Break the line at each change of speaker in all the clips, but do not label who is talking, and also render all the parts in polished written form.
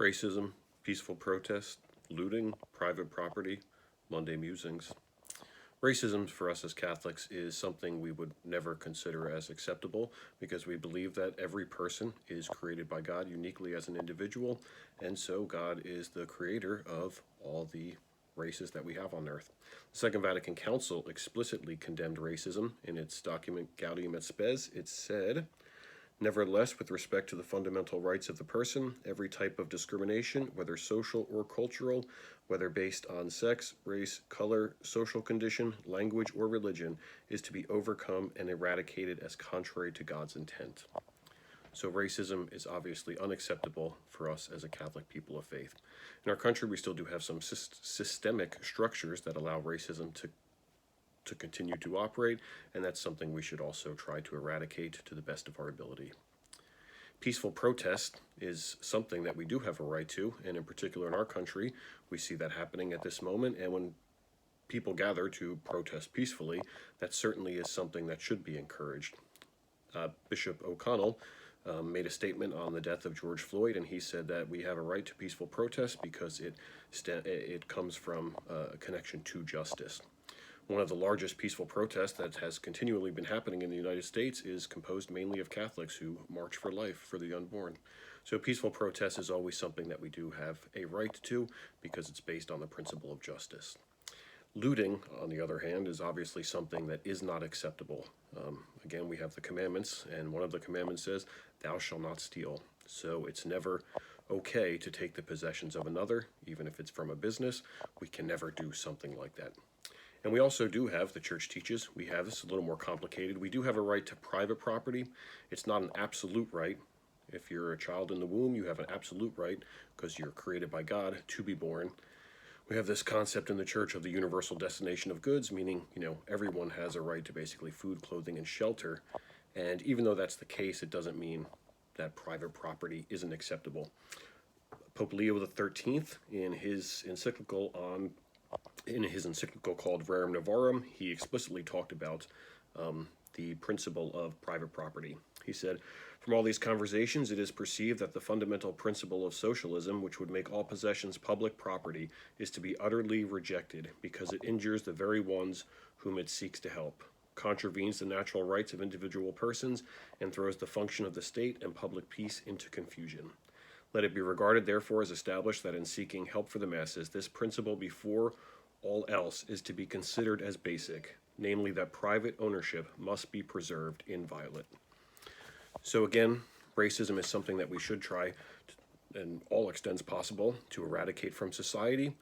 Racism, peaceful protest, looting, private property, Monday musings. Racism for us as Catholics is something we would never consider as acceptable because we believe that every person is created by God uniquely as an individual, and so God is the creator of all the races that we have on earth. The Second Vatican Council explicitly condemned racism in its document Gaudium et Spes. It said, "Nevertheless, with respect to the fundamental rights of the person, every type of discrimination, whether social or cultural, whether based on sex, race, color, social condition, language, or religion, is to be overcome and eradicated as contrary to God's intent." So racism is obviously unacceptable for us as a Catholic people of faith. In our country, we still do have some systemic structures that allow racism to continue to operate, and that's something we should also try to eradicate to the best of our ability. Peaceful protest is something that we do have a right to, and in particular in our country, we see that happening at this moment, and when people gather to protest peacefully, that certainly is something that should be encouraged. Bishop O'Connell made a statement on the death of George Floyd, and he said that we have a right to peaceful protest because it comes from a connection to justice. One of the largest peaceful protests that has continually been happening in the United States is composed mainly of Catholics who march for life for the unborn. So peaceful protest is always something that we do have a right to because it's based on the principle of justice. Looting, on the other hand, is obviously something that is not acceptable. Again, we have the commandments, and one of the commandments says, "Thou shalt not steal." So it's never okay to take the possessions of another, even if it's from a business. We can never do something like that. And we also do have, the church teaches, this a little more complicated. We do have a right to private property. It's not an absolute right. If you're a child in the womb, you have an absolute right, because you're created by God to be born. We have this concept in the church of the universal destination of goods, meaning, everyone has a right to basically food, clothing, and shelter. And even though that's the case, it doesn't mean that private property isn't acceptable. Pope Leo XIII, in his encyclical called Rerum Novarum, he explicitly talked about the principle of private property. He said, "From all these conversations, it is perceived that the fundamental principle of socialism, which would make all possessions public property, is to be utterly rejected because it injures the very ones whom it seeks to help, contravenes the natural rights of individual persons, and throws the function of the state and public peace into confusion. Let it be regarded, therefore, as established that in seeking help for the masses, this principle before all else is to be considered as basic, namely that private ownership must be preserved inviolate." So again, racism is something that we should try, in all extents possible, to eradicate from society.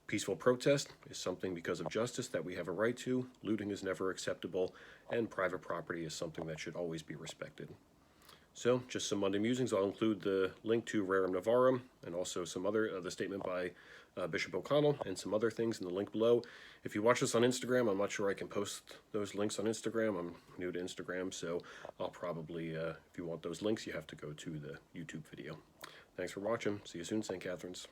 Peaceful protest is something because of justice that we have a right to. Looting is never acceptable, and private property is something that should always be respected. So, just some Monday musings. I'll include the link to Rerum Novarum and also some other, the statement by Bishop O'Connell and some other things in the link below. If you watch this on Instagram, I'm not sure I can post those links on Instagram. I'm new to Instagram, so I'll probably, if you want those links, you have to go to the YouTube video. Thanks for watching. See you soon, St. Catherine's.